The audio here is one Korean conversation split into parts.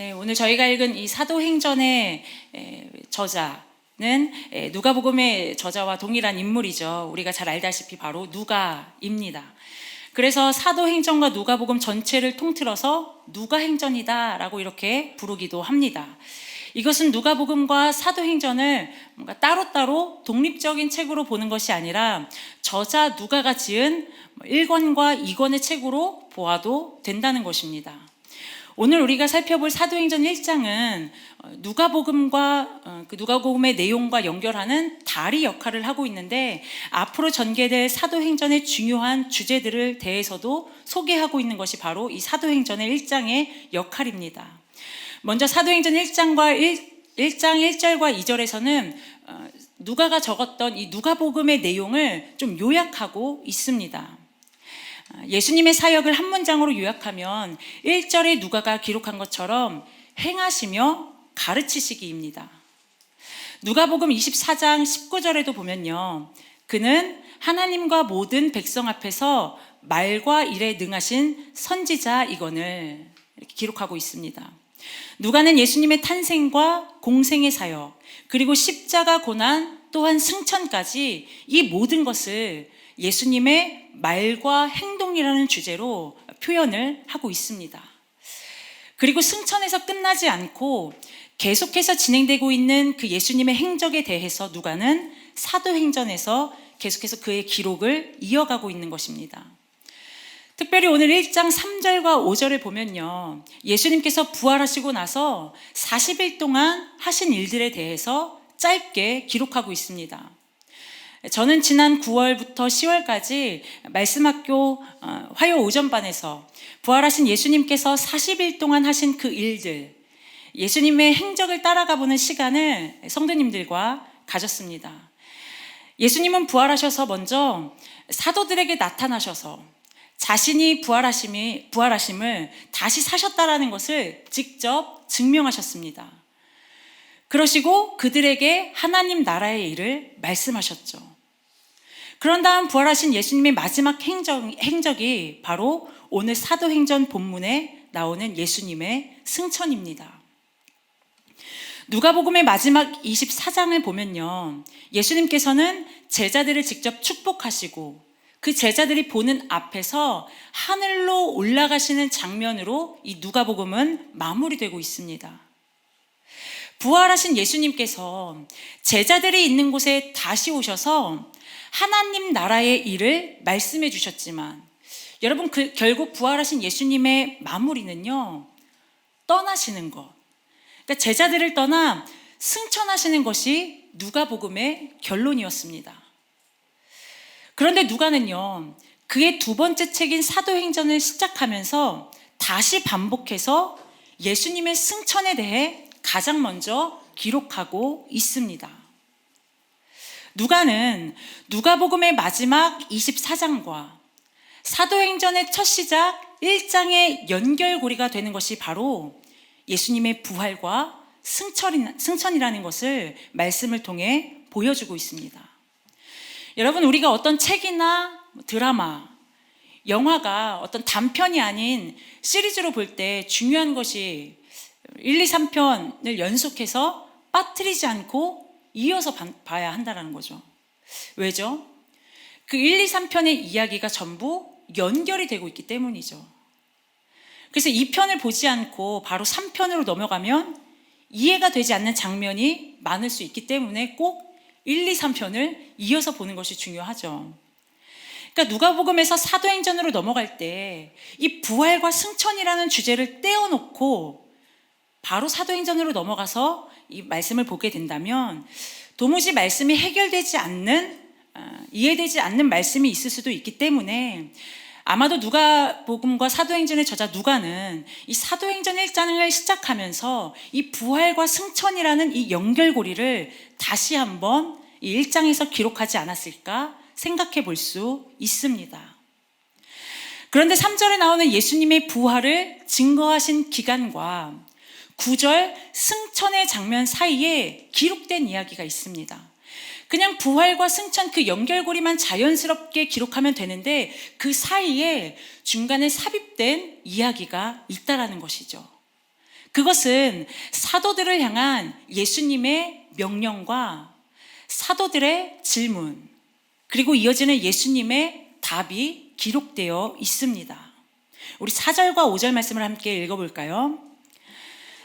네, 오늘 저희가 읽은 이 사도행전의 저자는 누가복음의 저자와 동일한 인물이죠. 우리가 잘 알다시피 바로 누가입니다. 그래서 사도행전과 누가복음 전체를 통틀어서 누가행전이다라고 이렇게 부르기도 합니다. 이것은 누가복음과 사도행전을 뭔가 따로따로 독립적인 책으로 보는 것이 아니라 저자 누가가 지은 1권과 2권의 책으로 보아도 된다는 것입니다. 오늘 우리가 살펴볼 사도행전 1장은 누가복음과 그 누가복음의 내용과 연결하는 다리 역할을 하고 있는데, 앞으로 전개될 사도행전의 중요한 주제들을 대해서도 소개하고 있는 것이 바로 이 사도행전의 1장의 역할입니다. 먼저 사도행전 1장 1절과 2절에서는 누가가 적었던 이 누가복음의 내용을 좀 요약하고 있습니다. 예수님의 사역을 한 문장으로 요약하면 1절에 누가가 기록한 것처럼 행하시며 가르치시기입니다. 누가복음 24장 19절에도 보면요, 그는 하나님과 모든 백성 앞에서 말과 일에 능하신 선지자이거늘 이렇게 기록하고 있습니다. 누가는 예수님의 탄생과 공생의 사역, 그리고 십자가 고난 또한 승천까지 이 모든 것을 예수님의 말과 행동이라는 주제로 표현을 하고 있습니다. 그리고 승천에서 끝나지 않고 계속해서 진행되고 있는 그 예수님의 행적에 대해서 누가는 사도행전에서 계속해서 그의 기록을 이어가고 있는 것입니다. 특별히 오늘 1장 3절과 5절을 보면요, 예수님께서 부활하시고 나서 40일 동안 하신 일들에 대해서 짧게 기록하고 있습니다. 저는 지난 9월부터 10월까지 말씀학교 화요 오전반에서 부활하신 예수님께서 40일 동안 하신 그 일들, 예수님의 행적을 따라가 보는 시간을 성도님들과 가졌습니다. 예수님은 부활하셔서 먼저 사도들에게 나타나셔서 자신이 부활하심을 다시 사셨다라는 것을 직접 증명하셨습니다. 그러시고 그들에게 하나님 나라의 일을 말씀하셨죠. 그런 다음 부활하신 예수님의 마지막 행적이 바로 오늘 사도행전 본문에 나오는 예수님의 승천입니다. 누가복음의 마지막 24장을 보면요, 예수님께서는 제자들을 직접 축복하시고 그 제자들이 보는 앞에서 하늘로 올라가시는 장면으로 이 누가복음은 마무리되고 있습니다. 부활하신 예수님께서 제자들이 있는 곳에 다시 오셔서 하나님 나라의 일을 말씀해 주셨지만, 여러분, 결국 부활하신 예수님의 마무리는요, 떠나시는 것, 그러니까 제자들을 떠나 승천하시는 것이 누가복음의 결론이었습니다. 그런데 누가는요, 그의 두 번째 책인 사도행전을 시작하면서 다시 반복해서 예수님의 승천에 대해 가장 먼저 기록하고 있습니다. 누가는 누가복음의 마지막 24장과 사도행전의 첫 시작 1장의 연결고리가 되는 것이 바로 예수님의 부활과 승천이라는 것을 말씀을 통해 보여주고 있습니다. 여러분, 우리가 어떤 책이나 드라마, 영화가 어떤 단편이 아닌 시리즈로 볼 때 중요한 것이 1, 2, 3편을 연속해서 빠뜨리지 않고 이어서 봐야 한다는 거죠. 왜죠? 그 1, 2, 3편의 이야기가 전부 연결이 되고 있기 때문이죠. 그래서 2편을 보지 않고 바로 3편으로 넘어가면 이해가 되지 않는 장면이 많을 수 있기 때문에 꼭 1, 2, 3편을 이어서 보는 것이 중요하죠. 그러니까 누가복음에서 사도행전으로 넘어갈 때 이 부활과 승천이라는 주제를 떼어놓고 바로 사도행전으로 넘어가서 이 말씀을 보게 된다면 도무지 말씀이 해결되지 않는, 이해되지 않는 말씀이 있을 수도 있기 때문에 아마도 누가복음과 사도행전의 저자 누가는 이 사도행전 1장을 시작하면서 이 부활과 승천이라는 이 연결고리를 다시 한번 이 1장에서 기록하지 않았을까 생각해 볼 수 있습니다. 그런데 3절에 나오는 예수님의 부활을 증거하신 기간과 9절 승천의 장면 사이에 기록된 이야기가 있습니다. 그냥 부활과 승천 그 연결고리만 자연스럽게 기록하면 되는데 그 사이에 중간에 삽입된 이야기가 있다라는 것이죠. 그것은 사도들을 향한 예수님의 명령과 사도들의 질문, 그리고 이어지는 예수님의 답이 기록되어 있습니다. 우리 4절과 5절 말씀을 함께 읽어볼까요?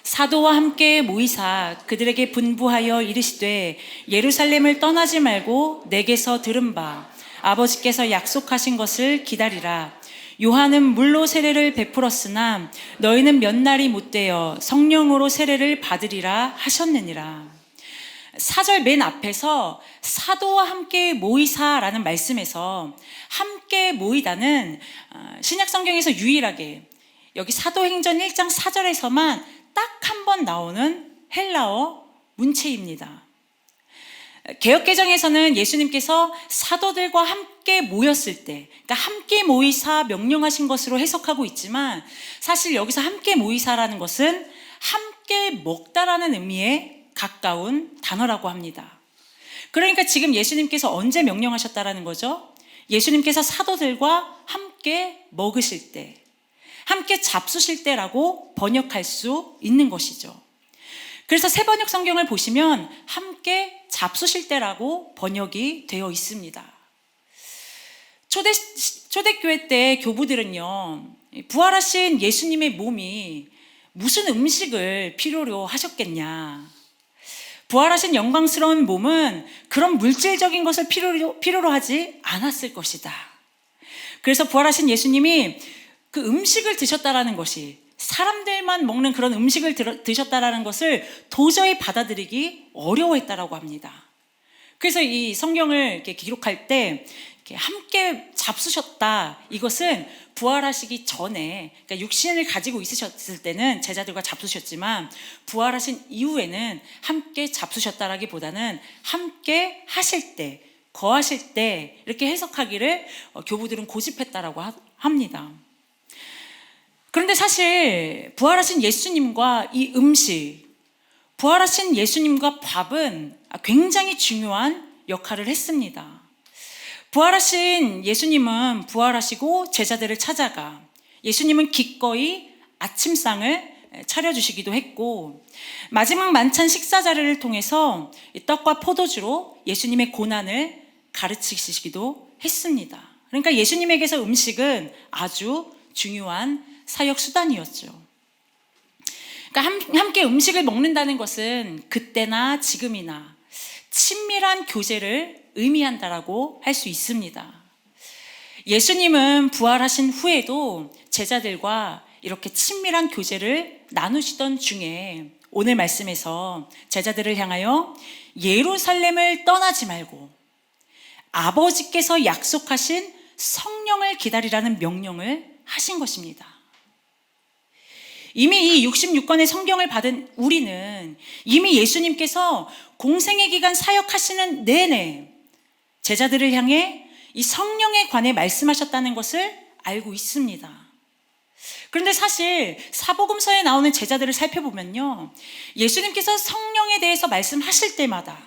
사도와 함께 모이사 그들에게 분부하여 이르시되 예루살렘을 떠나지 말고 내게서 들은 바 아버지께서 약속하신 것을 기다리라. 요한은 물로 세례를 베풀었으나 너희는 몇 날이 못되어 성령으로 세례를 받으리라 하셨느니라. 4절 맨 앞에서 사도와 함께 모이사라는 말씀에서 함께 모이다는 신약 성경에서 유일하게 여기 사도행전 1장 4절에서만 딱 한 번 나오는 헬라어 문체입니다. 개역개정에서는 예수님께서 사도들과 함께 모였을 때, 그러니까 함께 모이사 명령하신 것으로 해석하고 있지만 사실 여기서 함께 모이사라는 것은 함께 먹다라는 의미에 가까운 단어라고 합니다. 그러니까 지금 예수님께서 언제 명령하셨다라는 거죠? 예수님께서 사도들과 함께 먹으실 때, 함께 잡수실 때라고 번역할 수 있는 것이죠. 그래서 새 번역 성경을 보시면 함께 잡수실 때라고 번역이 되어 있습니다. 초대교회 때 교부들은요, 부활하신 예수님의 몸이 무슨 음식을 필요로 하셨겠냐. 부활하신 영광스러운 몸은 그런 물질적인 것을 필요로 하지 않았을 것이다. 그래서 부활하신 예수님이 그 음식을 드셨다라는 것이, 사람들만 먹는 그런 음식을 드셨다라는 것을 도저히 받아들이기 어려워했다라고 합니다. 그래서 이 성경을 이렇게 기록할 때 이렇게 함께 잡수셨다, 이것은 부활하시기 전에, 그러니까 육신을 가지고 있으셨을 때는 제자들과 잡수셨지만 부활하신 이후에는 함께 잡수셨다라기보다는 함께 하실 때, 거하실 때 이렇게 해석하기를 교부들은 고집했다라고 합니다. 그런데 사실 부활하신 예수님과 이 음식, 부활하신 예수님과 밥은 굉장히 중요한 역할을 했습니다. 부활하신 예수님은 부활하시고 제자들을 찾아가 예수님은 기꺼이 아침상을 차려주시기도 했고, 마지막 만찬 식사 자리를 통해서 떡과 포도주로 예수님의 고난을 가르치시기도 했습니다. 그러니까 예수님에게서 음식은 아주 중요한 사역 수단이었죠. 그러니까 함께 음식을 먹는다는 것은 그때나 지금이나 친밀한 교제를 의미한다라고 할 수 있습니다. 예수님은 부활하신 후에도 제자들과 이렇게 친밀한 교제를 나누시던 중에 오늘 말씀에서 제자들을 향하여 예루살렘을 떠나지 말고 아버지께서 약속하신 성령을 기다리라는 명령을 하신 것입니다. 이미 이 66권의 성경을 받은 우리는 이미 예수님께서 공생의 기간 사역하시는 내내 제자들을 향해 이 성령에 관해 말씀하셨다는 것을 알고 있습니다. 그런데 사실 사복음서에 나오는 제자들을 살펴보면요, 예수님께서 성령에 대해서 말씀하실 때마다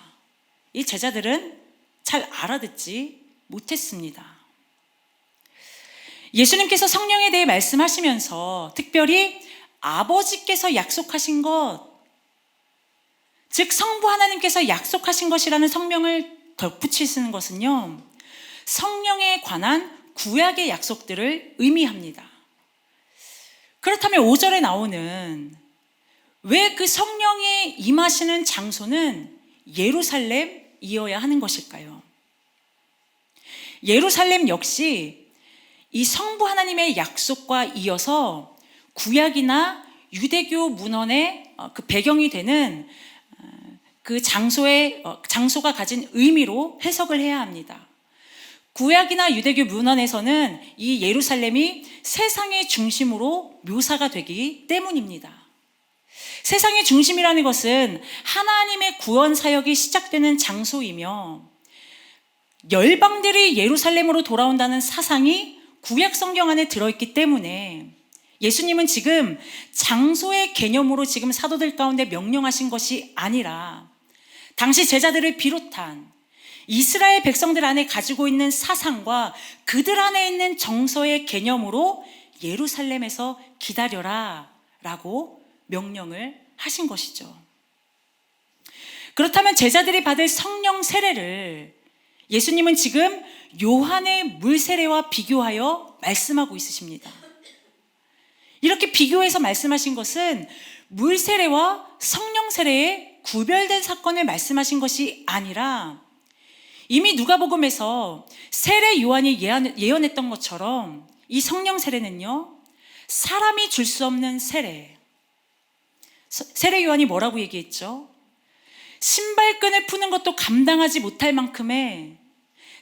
이 제자들은 잘 알아듣지 못했습니다. 예수님께서 성령에 대해 말씀하시면서 특별히 아버지께서 약속하신 것, 즉 성부 하나님께서 약속하신 것이라는 성명을 덧붙이시는 것은요, 성령에 관한 구약의 약속들을 의미합니다. 그렇다면 5절에 나오는 왜 그 성령이 임하시는 장소는 예루살렘이어야 하는 것일까요? 예루살렘 역시 이 성부 하나님의 약속과 이어서 구약이나 유대교 문헌의 그 배경이 되는 그 장소가 가진 의미로 해석을 해야 합니다. 구약이나 유대교 문헌에서는 이 예루살렘이 세상의 중심으로 묘사가 되기 때문입니다. 세상의 중심이라는 것은 하나님의 구원 사역이 시작되는 장소이며 열방들이 예루살렘으로 돌아온다는 사상이 구약 성경 안에 들어있기 때문에 예수님은 지금 장소의 개념으로 지금 사도들 가운데 명령하신 것이 아니라 당시 제자들을 비롯한 이스라엘 백성들 안에 가지고 있는 사상과 그들 안에 있는 정서의 개념으로 예루살렘에서 기다려라 라고 명령을 하신 것이죠. 그렇다면 제자들이 받을 성령 세례를 예수님은 지금 요한의 물 세례와 비교하여 말씀하고 있으십니다. 이렇게 비교해서 말씀하신 것은 물 세례와 성령 세례의 구별된 사건을 말씀하신 것이 아니라 이미 누가복음에서 세례 요한이 예언했던 것처럼 이 성령 세례는요, 사람이 줄 수 없는 세례. 세례 요한이 뭐라고 얘기했죠? 신발끈을 푸는 것도 감당하지 못할 만큼의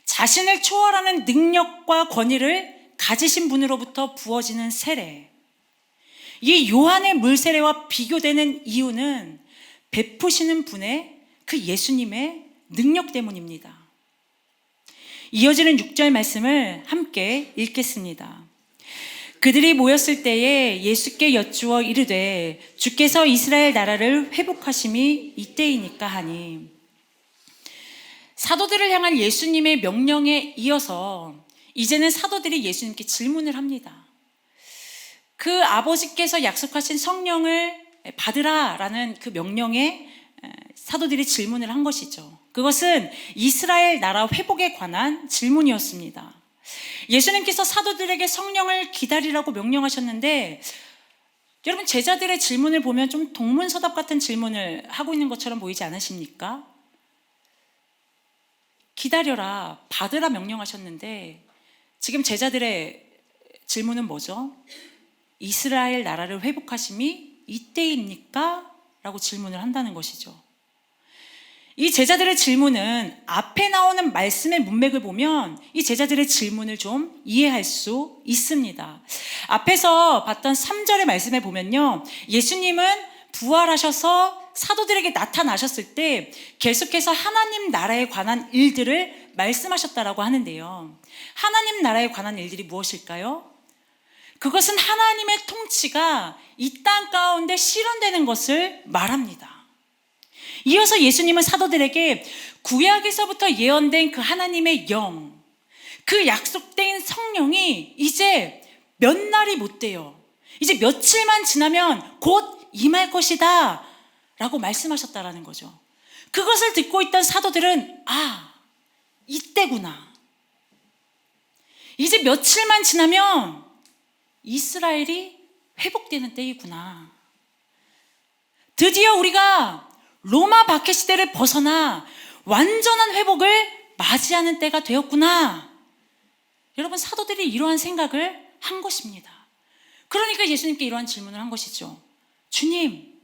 자신을 초월하는 능력과 권위를 가지신 분으로부터 부어지는 세례. 이 요한의 물 세례와 비교되는 이유는 베푸시는 분의 그 예수님의 능력 때문입니다. 이어지는 6절 말씀을 함께 읽겠습니다. 그들이 모였을 때에 예수께 여쭈어 이르되 주께서 이스라엘 나라를 회복하심이 이때이니까 하니, 사도들을 향한 예수님의 명령에 이어서 이제는 사도들이 예수님께 질문을 합니다. 그 아버지께서 약속하신 성령을 받으라라는 그 명령에 사도들이 질문을 한 것이죠. 그것은 이스라엘 나라 회복에 관한 질문이었습니다. 예수님께서 사도들에게 성령을 기다리라고 명령하셨는데, 여러분 제자들의 질문을 보면 좀 동문서답 같은 질문을 하고 있는 것처럼 보이지 않으십니까? 기다려라, 받으라 명령하셨는데 지금 제자들의 질문은 뭐죠? 이스라엘 나라를 회복하심이 이때입니까? 라고 질문을 한다는 것이죠. 이 제자들의 질문은 앞에 나오는 말씀의 문맥을 보면 이 제자들의 질문을 좀 이해할 수 있습니다. 앞에서 봤던 3절의 말씀에 보면요, 예수님은 부활하셔서 사도들에게 나타나셨을 때 계속해서 하나님 나라에 관한 일들을 말씀하셨다라고 하는데요, 하나님 나라에 관한 일들이 무엇일까요? 그것은 하나님의 통치가 이 땅 가운데 실현되는 것을 말합니다. 이어서 예수님은 사도들에게 구약에서부터 예언된 그 하나님의 영, 그 약속된 성령이 이제 몇 날이 못 돼요, 이제 며칠만 지나면 곧 임할 것이다 라고 말씀하셨다라는 거죠. 그것을 듣고 있던 사도들은 이때구나, 이제 며칠만 지나면 이스라엘이 회복되는 때이구나, 드디어 우리가 로마 박해 시대를 벗어나 완전한 회복을 맞이하는 때가 되었구나. 여러분, 사도들이 이러한 생각을 한 것입니다. 그러니까 예수님께 이러한 질문을 한 것이죠. 주님,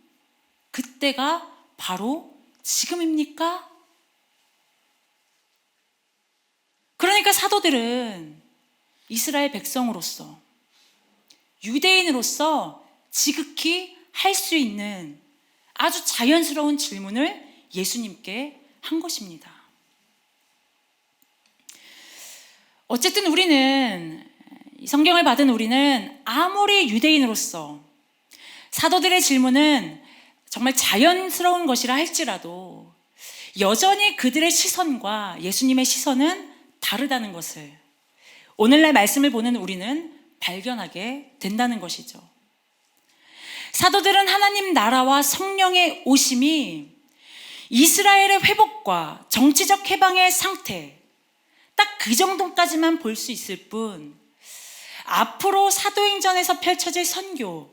그때가 바로 지금입니까? 그러니까 사도들은 이스라엘 백성으로서, 유대인으로서 지극히 할 수 있는 아주 자연스러운 질문을 예수님께 한 것입니다. 어쨌든 우리는, 성경을 받은 우리는 아무리 유대인으로서 사도들의 질문은 정말 자연스러운 것이라 할지라도 여전히 그들의 시선과 예수님의 시선은 다르다는 것을 오늘날 말씀을 보는 우리는 발견하게 된다는 것이죠. 사도들은 하나님 나라와 성령의 오심이 이스라엘의 회복과 정치적 해방의 상태, 딱 그 정도까지만 볼 수 있을 뿐, 앞으로 사도행전에서 펼쳐질 선교,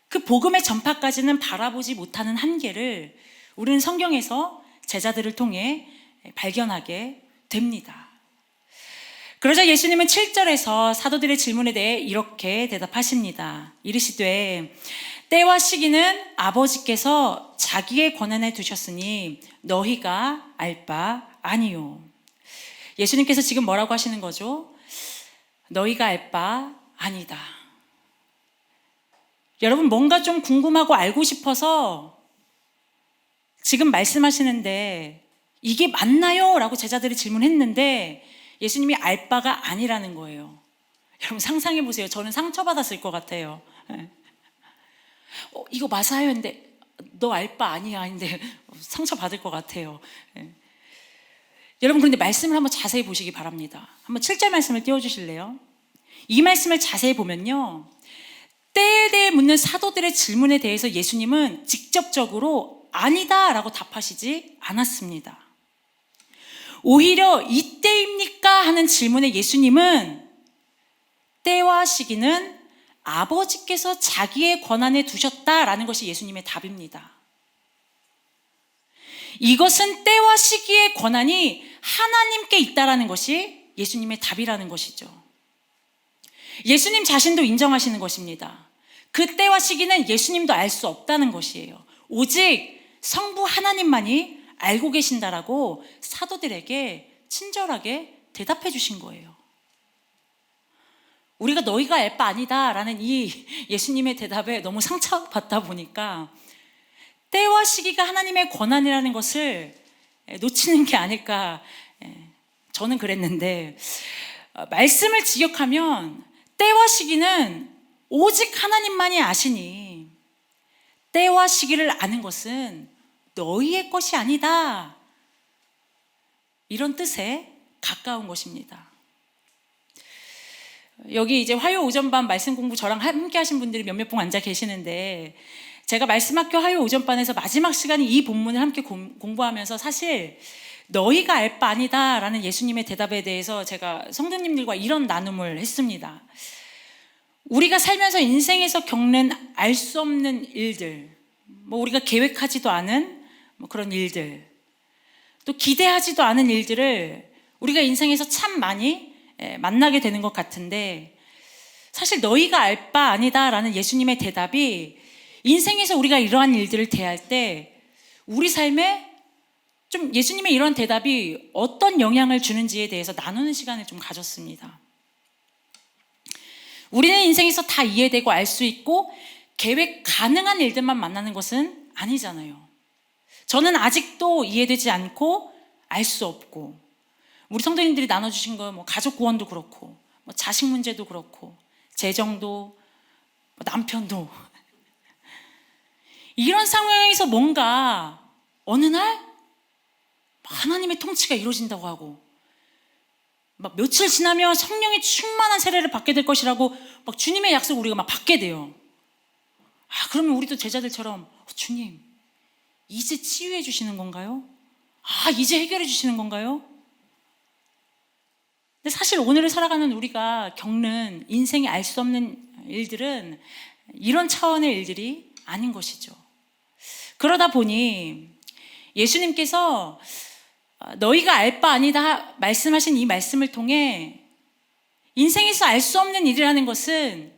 그 복음의 전파까지는 바라보지 못하는 한계를 우리는 성경에서 제자들을 통해 발견하게 됩니다. 그러자 예수님은 7절에서 사도들의 질문에 대해 이렇게 대답하십니다. 이르시되 때와 시기는 아버지께서 자기의 권한에 두셨으니 너희가 알 바 아니요. 예수님께서 지금 뭐라고 하시는 거죠? 너희가 알 바 아니다. 여러분, 뭔가 좀 궁금하고 알고 싶어서 지금 말씀하시는데 이게 맞나요? 라고 제자들이 질문했는데 예수님이 알 바가 아니라는 거예요. 여러분 상상해 보세요. 저는 상처받았을 것 같아요. 이거 맞아요? 근데 너 알 바 아니야. 근데 상처받을 것 같아요. 여러분, 그런데 말씀을 한번 자세히 보시기 바랍니다. 한번 7절 말씀을 띄워주실래요? 이 말씀을 자세히 보면요, 때에 대해 묻는 사도들의 질문에 대해서 예수님은 직접적으로 아니다라고 답하시지 않았습니다. 오히려 이때입니까? 하는 질문에 예수님은 때와 시기는 아버지께서 자기의 권한에 두셨다라는 것이 예수님의 답입니다. 이것은 때와 시기의 권한이 하나님께 있다라는 것이 예수님의 답이라는 것이죠. 예수님 자신도 인정하시는 것입니다. 그 때와 시기는 예수님도 알 수 없다는 것이에요. 오직 성부 하나님만이 알고 계신다라고 사도들에게 친절하게 대답해 주신 거예요. 우리가 너희가 알 바 아니다 라는 이 예수님의 대답에 너무 상처받다 보니까 때와 시기가 하나님의 권한이라는 것을 놓치는 게 아닐까, 저는 그랬는데, 말씀을 직역하면 때와 시기는 오직 하나님만이 아시니 때와 시기를 아는 것은 너희의 것이 아니다, 이런 뜻에 가까운 것입니다. 여기 이제 화요 오전반 말씀 공부 저랑 함께 하신 분들이 몇몇 분 앉아 계시는데, 제가 말씀학교 화요 오전반에서 마지막 시간에 이 본문을 함께 공부하면서 사실 너희가 알 바 아니다 라는 예수님의 대답에 대해서 제가 성도님들과 이런 나눔을 했습니다. 우리가 살면서 인생에서 겪는 알 수 없는 일들, 우리가 계획하지도 않은 그런 일들, 또 기대하지도 않은 일들을 우리가 인생에서 참 많이 만나게 되는 것 같은데, 사실 너희가 알 바 아니다 라는 예수님의 대답이 인생에서 우리가 이러한 일들을 대할 때 우리 삶에 좀 예수님의 이런 대답이 어떤 영향을 주는지에 대해서 나누는 시간을 좀 가졌습니다. 우리는 인생에서 다 이해되고 알 수 있고 계획 가능한 일들만 만나는 것은 아니잖아요. 저는 아직도 이해되지 않고 알 수 없고, 우리 성도님들이 나눠주신 거 가족 구원도 그렇고, 자식 문제도 그렇고, 재정도, 남편도, 이런 상황에서 뭔가 어느 날 하나님의 통치가 이루어진다고 하고, 며칠 지나면 성령의 충만한 세례를 받게 될 것이라고 주님의 약속을 우리가 받게 돼요. 그러면 우리도 제자들처럼 주님, 이제 치유해 주시는 건가요? 이제 해결해 주시는 건가요? 근데 사실 오늘을 살아가는 우리가 겪는 인생에 알 수 없는 일들은 이런 차원의 일들이 아닌 것이죠. 그러다 보니 예수님께서 너희가 알 바 아니다 말씀하신 이 말씀을 통해 인생에서 알 수 없는 일이라는 것은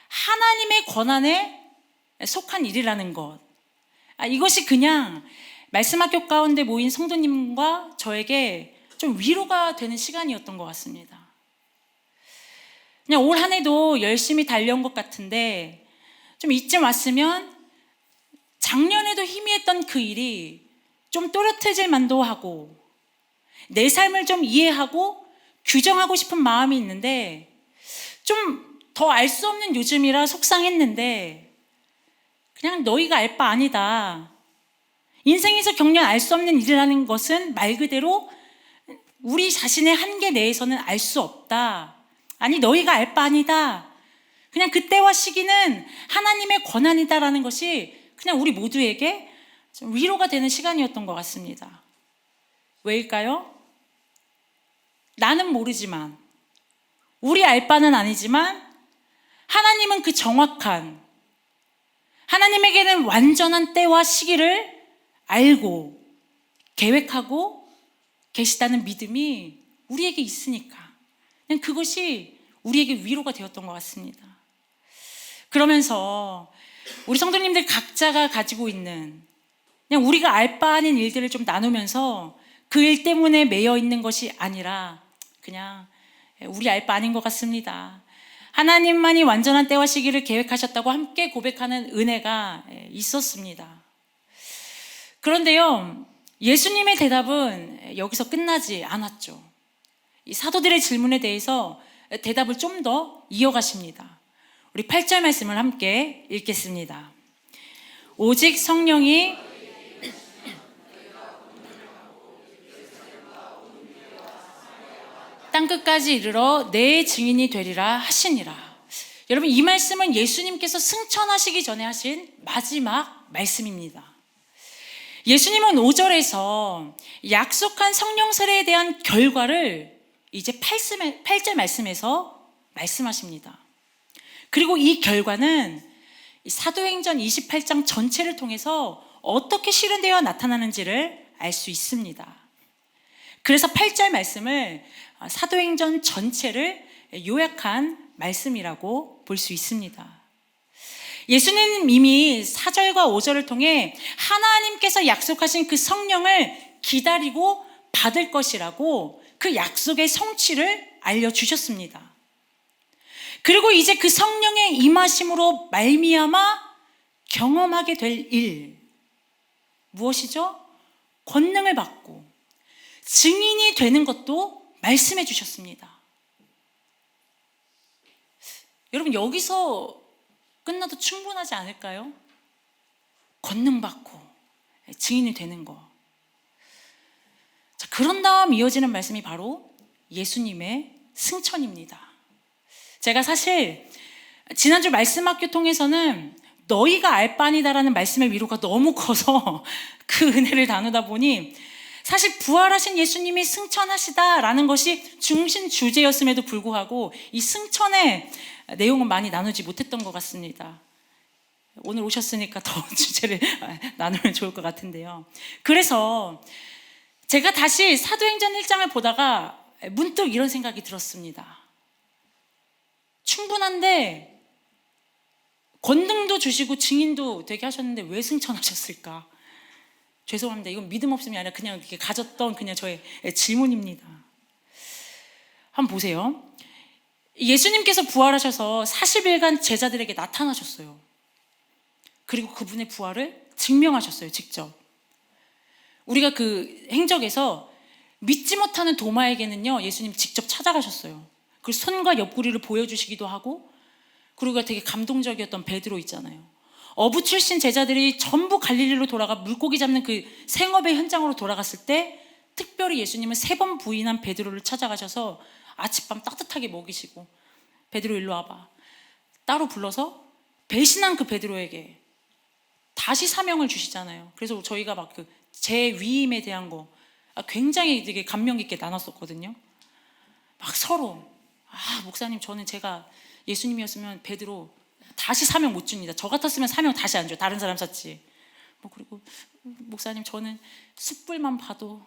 하나님의 권한에 속한 일이라는 것, 이것이 그냥 말씀학교 가운데 모인 성도님과 저에게 좀 위로가 되는 시간이었던 것 같습니다. 그냥 올 한 해도 열심히 달려온 것 같은데, 좀 이쯤 왔으면 작년에도 희미했던 그 일이 좀 또렷해질 만도 하고, 내 삶을 좀 이해하고 규정하고 싶은 마음이 있는데, 좀 더 알 수 없는 요즘이라 속상했는데, 그냥 너희가 알 바 아니다, 인생에서 겪는 알 수 없는 일이라는 것은 말 그대로 우리 자신의 한계 내에서는 알 수 없다, 아니 너희가 알 바 아니다, 그냥 그때와 시기는 하나님의 권한이다라는 것이 그냥 우리 모두에게 좀 위로가 되는 시간이었던 것 같습니다. 왜일까요? 나는 모르지만, 우리 알 바는 아니지만 하나님은 그 정확한, 하나님에게는 완전한 때와 시기를 알고 계획하고 계시다는 믿음이 우리에게 있으니까 그냥 그것이 우리에게 위로가 되었던 것 같습니다. 그러면서 우리 성도님들 각자가 가지고 있는 그냥 우리가 알 바 아닌 일들을 좀 나누면서 그 일 때문에 매여 있는 것이 아니라 그냥 우리 알 바 아닌 것 같습니다, 하나님만이 완전한 때와 시기를 계획하셨다고 함께 고백하는 은혜가 있었습니다. 그런데요, 예수님의 대답은 여기서 끝나지 않았죠. 이 사도들의 질문에 대해서 대답을 좀 더 이어가십니다. 우리 8절 말씀을 함께 읽겠습니다. 오직 성령이 땅끝까지 이르러 내 증인이 되리라 하시니라. 여러분, 이 말씀은 예수님께서 승천하시기 전에 하신 마지막 말씀입니다. 예수님은 5절에서 약속한 성령 세례에 대한 결과를 이제 8절 말씀에서 말씀하십니다. 그리고 이 결과는 사도행전 28장 전체를 통해서 어떻게 실현되어 나타나는지를 알 수 있습니다. 그래서 8절 말씀을 사도행전 전체를 요약한 말씀이라고 볼 수 있습니다. 예수님은 이미 4절과 5절을 통해 하나님께서 약속하신 그 성령을 기다리고 받을 것이라고 그 약속의 성취를 알려주셨습니다. 그리고 이제 그 성령의 임하심으로 말미암아 경험하게 될 일, 무엇이죠? 권능을 받고 증인이 되는 것도 말씀해 주셨습니다. 여러분, 여기서 끝나도 충분하지 않을까요? 권능 받고 증인이 되는 거. 자, 그런 다음 이어지는 말씀이 바로 예수님의 승천입니다. 제가 사실 지난주 말씀학교 통해서는 너희가 알 바니다라는 말씀의 위로가 너무 커서 그 은혜를 나누다 보니 사실 부활하신 예수님이 승천하시다라는 것이 중심 주제였음에도 불구하고 이 승천의 내용은 많이 나누지 못했던 것 같습니다. 오늘 오셨으니까 더 주제를 나누면 좋을 것 같은데요. 그래서 제가 다시 사도행전 1장을 보다가 문득 이런 생각이 들었습니다. 충분한데 권능도 주시고 증인도 되게 하셨는데 왜 승천하셨을까? 죄송합니다. 이건 믿음 없음이 아니라 그냥 이렇게 가졌던 그냥 저의 질문입니다. 한번 보세요. 예수님께서 부활하셔서 40일간 제자들에게 나타나셨어요. 그리고 그분의 부활을 증명하셨어요, 직접. 우리가 그 행적에서 믿지 못하는 도마에게는요, 예수님 직접 찾아가셨어요. 그 손과 옆구리를 보여주시기도 하고, 그리고 되게 감동적이었던 베드로 있잖아요. 어부 출신 제자들이 전부 갈릴리로 돌아가 물고기 잡는 그 생업의 현장으로 돌아갔을 때 특별히 예수님은 3번 부인한 베드로를 찾아가셔서 아침밤 따뜻하게 먹이시고, 베드로 일로 와봐, 따로 불러서 배신한 그 베드로에게 다시 사명을 주시잖아요. 그래서 저희가 막 그 재위임에 대한 거 굉장히 되게 감명 깊게 나눴었거든요. 막 서로 목사님, 저는 제가 예수님이었으면 베드로 다시 사명 못 줍니다. 저 같았으면 사명 다시 안 줘요. 다른 사람 샀지. 그리고 목사님, 저는 숯불만 봐도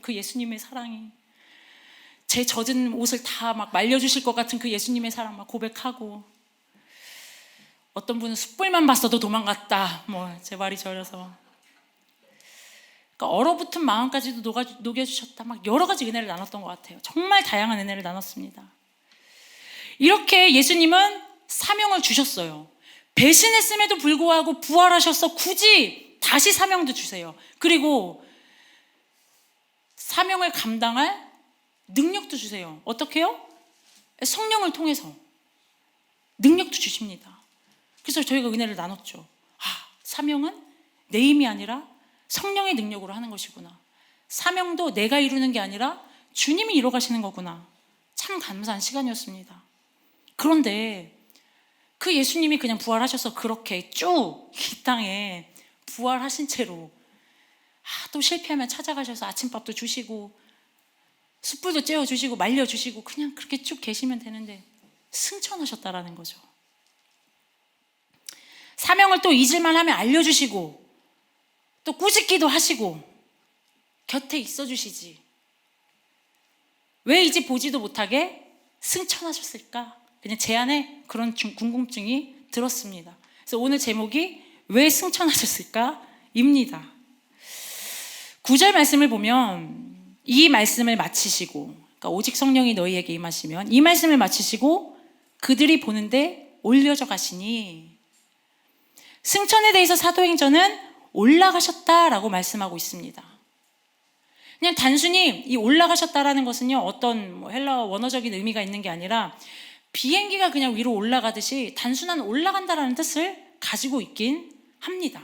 그 예수님의 사랑이, 제 젖은 옷을 다 막 말려주실 것 같은 그 예수님의 사랑 막 고백하고, 어떤 분은 숯불만 봤어도 도망갔다. 제 말이 저려서. 그러니까 얼어붙은 마음까지도 녹여주셨다. 막 여러 가지 은혜를 나눴던 것 같아요. 정말 다양한 은혜를 나눴습니다. 이렇게 예수님은 사명을 주셨어요. 배신했음에도 불구하고 부활하셔서 굳이 다시 사명도 주세요. 그리고 사명을 감당할 능력도 주세요. 어떻게요? 성령을 통해서 능력도 주십니다. 그래서 저희가 은혜를 나눴죠. 사명은 내 힘이 아니라 성령의 능력으로 하는 것이구나. 사명도 내가 이루는 게 아니라 주님이 이뤄 가시는 거구나. 참 감사한 시간이었습니다. 그런데 그 예수님이 그냥 부활하셔서 그렇게 쭉 이 땅에 부활하신 채로 또 실패하면 찾아가셔서 아침밥도 주시고 숯불도 쬐어주시고 말려주시고 그냥 그렇게 쭉 계시면 되는데 승천하셨다라는 거죠. 사명을 또 잊을만 하면 알려주시고 또 꾸짖기도 하시고 곁에 있어주시지. 왜 이제 보지도 못하게 승천하셨을까? 그냥 제 안에 그런 궁금증이 들었습니다. 그래서 오늘 제목이 왜 승천하셨을까? 입니다. 9절 말씀을 보면 이 말씀을 마치시고, 그러니까 오직 성령이 너희에게 임하시면 이 말씀을 마치시고 그들이 보는데 올려져 가시니, 승천에 대해서 사도행전은 올라가셨다라고 말씀하고 있습니다. 그냥 단순히 이 올라가셨다라는 것은요, 어떤 헬라어 원어적인 의미가 있는 게 아니라 비행기가 그냥 위로 올라가듯이 단순한 올라간다라는 뜻을 가지고 있긴 합니다.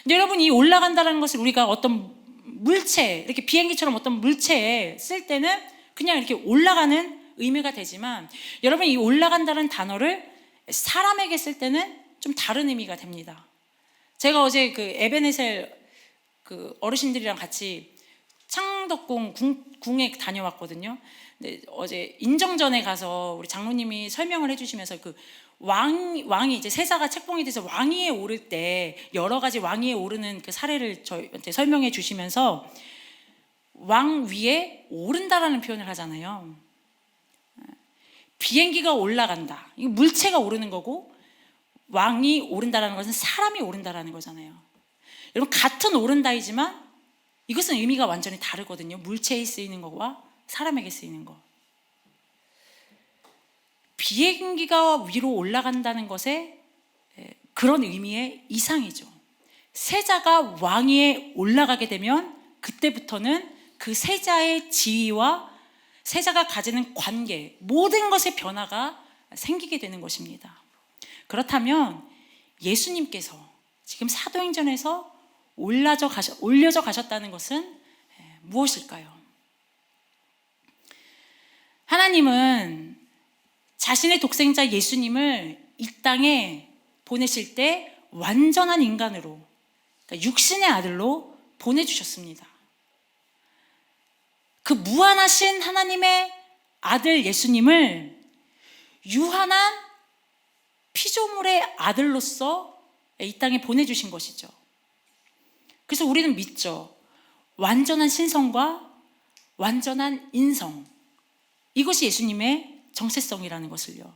근데 여러분, 이 올라간다라는 것을 우리가 어떤 물체, 이렇게 비행기처럼 어떤 물체에 쓸 때는 그냥 이렇게 올라가는 의미가 되지만 여러분, 이 올라간다는 단어를 사람에게 쓸 때는 좀 다른 의미가 됩니다. 제가 어제 그 에베네셀 그 어르신들이랑 같이 창덕궁 궁에 다녀왔거든요. 근데 어제 인정전에 가서 우리 장로님이 설명을 해주시면서 그 왕이 이제 세자가 책봉이 돼서 왕위에 오를 때 여러 가지 왕위에 오르는 그 사례를 저희한테 설명해 주시면서 왕 위에 오른다라는 표현을 하잖아요. 비행기가 올라간다. 이거 물체가 오르는 거고, 왕이 오른다라는 것은 사람이 오른다라는 거잖아요. 여러분, 같은 오른다이지만 이것은 의미가 완전히 다르거든요. 물체에 쓰이는 것과 사람에게 쓰이는 것. 비행기가 위로 올라간다는 것에 그런 의미의 이상이죠. 세자가 왕위에 올라가게 되면 그때부터는 그 세자의 지위와 세자가 가지는 관계, 모든 것의 변화가 생기게 되는 것입니다. 그렇다면 예수님께서 지금 사도행전에서 올려져 가셨다는 것은 무엇일까요? 하나님은 자신의 독생자 예수님을 이 땅에 보내실 때 완전한 인간으로, 그러니까 육신의 아들로 보내주셨습니다. 그 무한하신 하나님의 아들 예수님을 유한한 피조물의 아들로서 이 땅에 보내주신 것이죠. 그래서 우리는 믿죠. 완전한 신성과 완전한 인성, 이것이 예수님의 정체성이라는 것을요.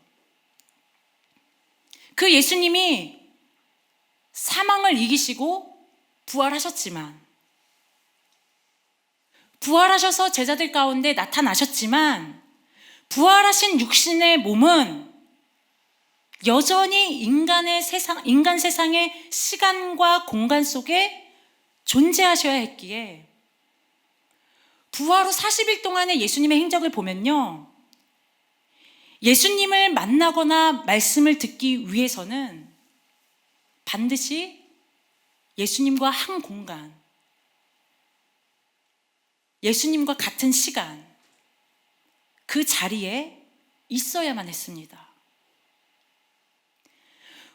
그 예수님이 사망을 이기시고 부활하셨지만, 부활하셔서 제자들 가운데 나타나셨지만, 부활하신 육신의 몸은 여전히 인간 세상의 시간과 공간 속에 존재하셔야 했기에, 부활 후 40일 동안의 예수님의 행적을 보면요, 예수님을 만나거나 말씀을 듣기 위해서는 반드시 예수님과 한 공간, 예수님과 같은 시간, 그 자리에 있어야만 했습니다.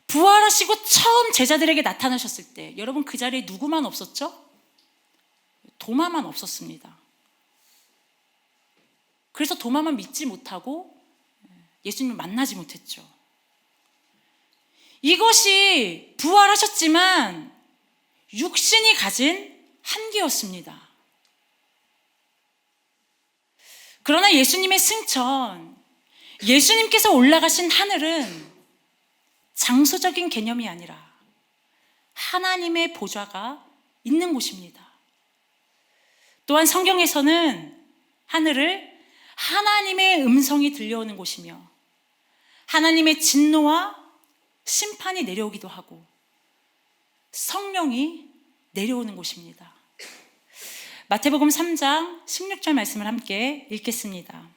부활하시고 처음 제자들에게 나타나셨을 때 여러분, 그 자리에 누구만 없었죠? 도마만 없었습니다. 그래서 도마만 믿지 못하고 예수님을 만나지 못했죠. 이것이 부활하셨지만 육신이 가진 한계였습니다. 그러나 예수님의 승천, 예수님께서 올라가신 하늘은 장소적인 개념이 아니라 하나님의 보좌가 있는 곳입니다. 또한 성경에서는 하늘을 하나님의 음성이 들려오는 곳이며 하나님의 진노와 심판이 내려오기도 하고 성령이 내려오는 곳입니다. 마태복음 3장 16절 말씀을 함께 읽겠습니다.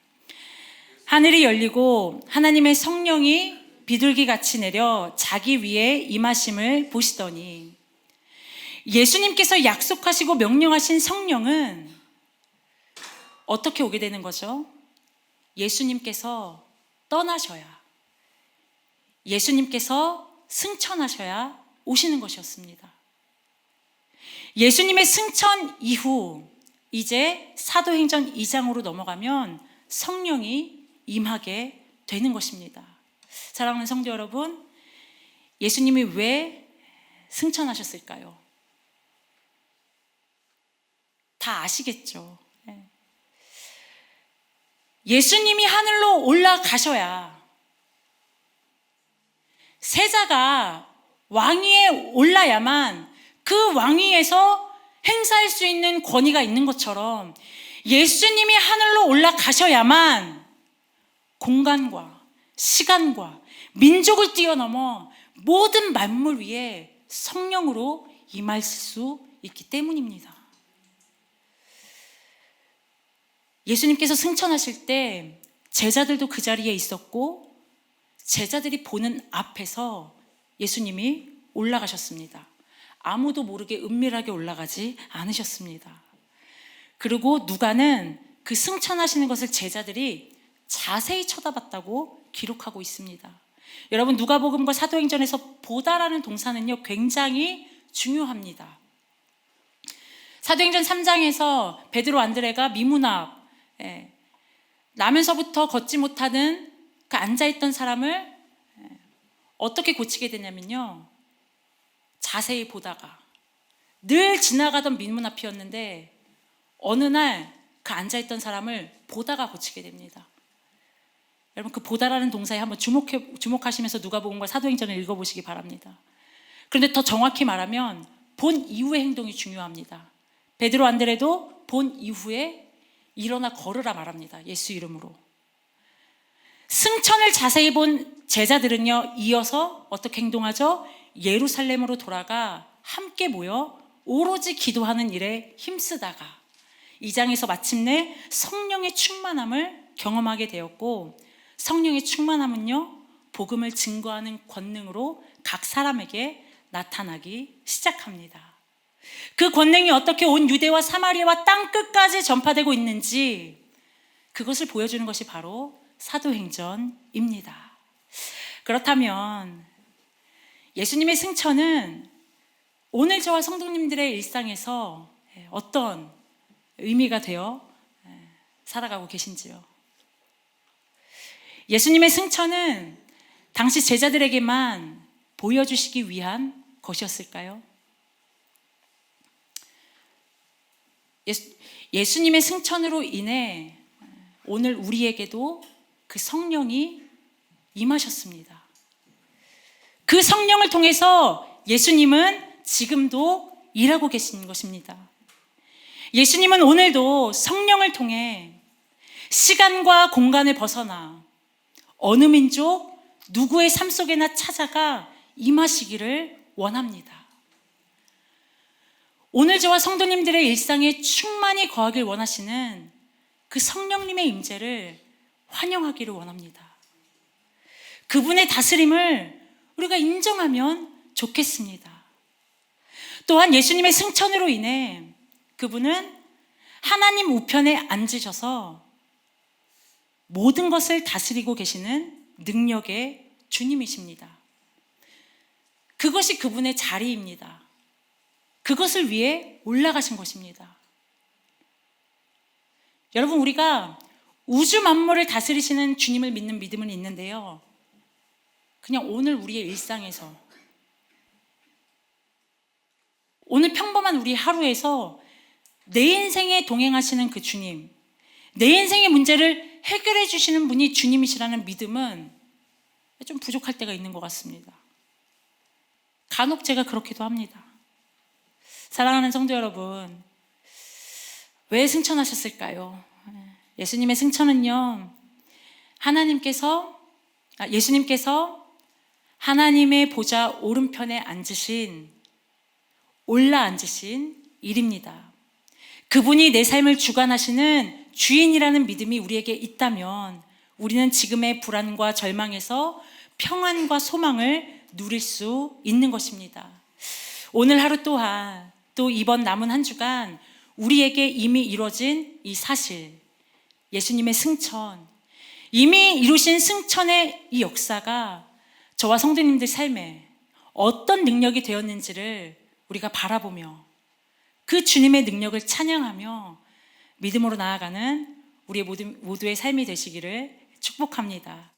하늘이 열리고 하나님의 성령이 비둘기같이 내려 자기 위에 임하심을 보시더니, 예수님께서 약속하시고 명령하신 성령은 어떻게 오게 되는 거죠? 예수님께서 떠나셔야, 예수님께서 승천하셔야 오시는 것이었습니다. 예수님의 승천 이후 이제 사도행전 2장으로 넘어가면 성령이 임하게 되는 것입니다. 사랑하는 성도 여러분, 예수님이 왜 승천하셨을까요? 다 아시겠죠? 예수님이 하늘로 올라가셔야 세자가 왕위에 올라야만 그 왕위에서 행사할 수 있는 권위가 있는 것처럼 예수님이 하늘로 올라가셔야만 공간과 시간과 민족을 뛰어넘어 모든 만물 위에 성령으로 임할 수 있기 때문입니다. 예수님께서 승천하실 때 제자들도 그 자리에 있었고 제자들이 보는 앞에서 예수님이 올라가셨습니다. 아무도 모르게 은밀하게 올라가지 않으셨습니다. 그리고 누가는 그 승천하시는 것을 제자들이 자세히 쳐다봤다고 기록하고 있습니다. 여러분, 누가복음과 사도행전에서 보다라는 동사는요, 굉장히 중요합니다. 사도행전 3장에서 베드로 안드레가 미문학, 나면서부터 걷지 못하는 그 앉아있던 사람을 어떻게 고치게 되냐면요, 자세히 보다가, 늘 지나가던 민문 앞이었는데 어느 날 그 앉아있던 사람을 보다가 고치게 됩니다. 여러분, 그 보다라는 동사에 한번 주목하시면서 누가복음과 사도행전을 읽어보시기 바랍니다. 그런데 더 정확히 말하면 본 이후의 행동이 중요합니다. 베드로 안드레도 본 이후에 일어나 걸으라 말합니다. 예수 이름으로. 승천을 자세히 본 제자들은요, 이어서 어떻게 행동하죠? 예루살렘으로 돌아가 함께 모여 오로지 기도하는 일에 힘쓰다가 2장에서 마침내 성령의 충만함을 경험하게 되었고, 성령의 충만함은요, 복음을 증거하는 권능으로 각 사람에게 나타나기 시작합니다. 그 권능이 어떻게 온 유대와 사마리아와 땅끝까지 전파되고 있는지, 그것을 보여주는 것이 바로 사도행전입니다. 그렇다면 예수님의 승천은 오늘 저와 성도님들의 일상에서 어떤 의미가 되어 살아가고 계신지요? 예수님의 승천은 당시 제자들에게만 보여주시기 위한 것이었을까요? 예수님의 승천으로 인해 오늘 우리에게도 그 성령이 임하셨습니다. 그 성령을 통해서 예수님은 지금도 일하고 계신 것입니다. 예수님은 오늘도 성령을 통해 시간과 공간을 벗어나 어느 민족, 누구의 삶 속에나 찾아가 임하시기를 원합니다. 오늘 저와 성도님들의 일상에 충만히 거하길 원하시는 그 성령님의 임재를 환영하기를 원합니다. 그분의 다스림을 우리가 인정하면 좋겠습니다. 또한 예수님의 승천으로 인해 그분은 하나님 우편에 앉으셔서 모든 것을 다스리고 계시는 능력의 주님이십니다. 그것이 그분의 자리입니다. 그것을 위해 올라가신 것입니다. 여러분, 우리가 우주 만물을 다스리시는 주님을 믿는 믿음은 있는데요, 그냥 오늘 우리의 일상에서, 오늘 평범한 우리 하루에서 내 인생에 동행하시는 그 주님, 내 인생의 문제를 해결해 주시는 분이 주님이시라는 믿음은 좀 부족할 때가 있는 것 같습니다. 간혹 제가 그렇기도 합니다. 사랑하는 성도 여러분, 왜 승천하셨을까요? 예수님의 승천은요, 예수님께서 하나님의 보좌 오른편에 올라 앉으신 일입니다. 그분이 내 삶을 주관하시는 주인이라는 믿음이 우리에게 있다면 우리는 지금의 불안과 절망에서 평안과 소망을 누릴 수 있는 것입니다. 오늘 하루 또한, 또 이번 남은 한 주간 우리에게 이미 이루어진 이 사실, 예수님의 승천, 이미 이루신 승천의 이 역사가 저와 성도님들 삶에 어떤 능력이 되었는지를 우리가 바라보며 그 주님의 능력을 찬양하며 믿음으로 나아가는 우리의 모두의 삶이 되시기를 축복합니다.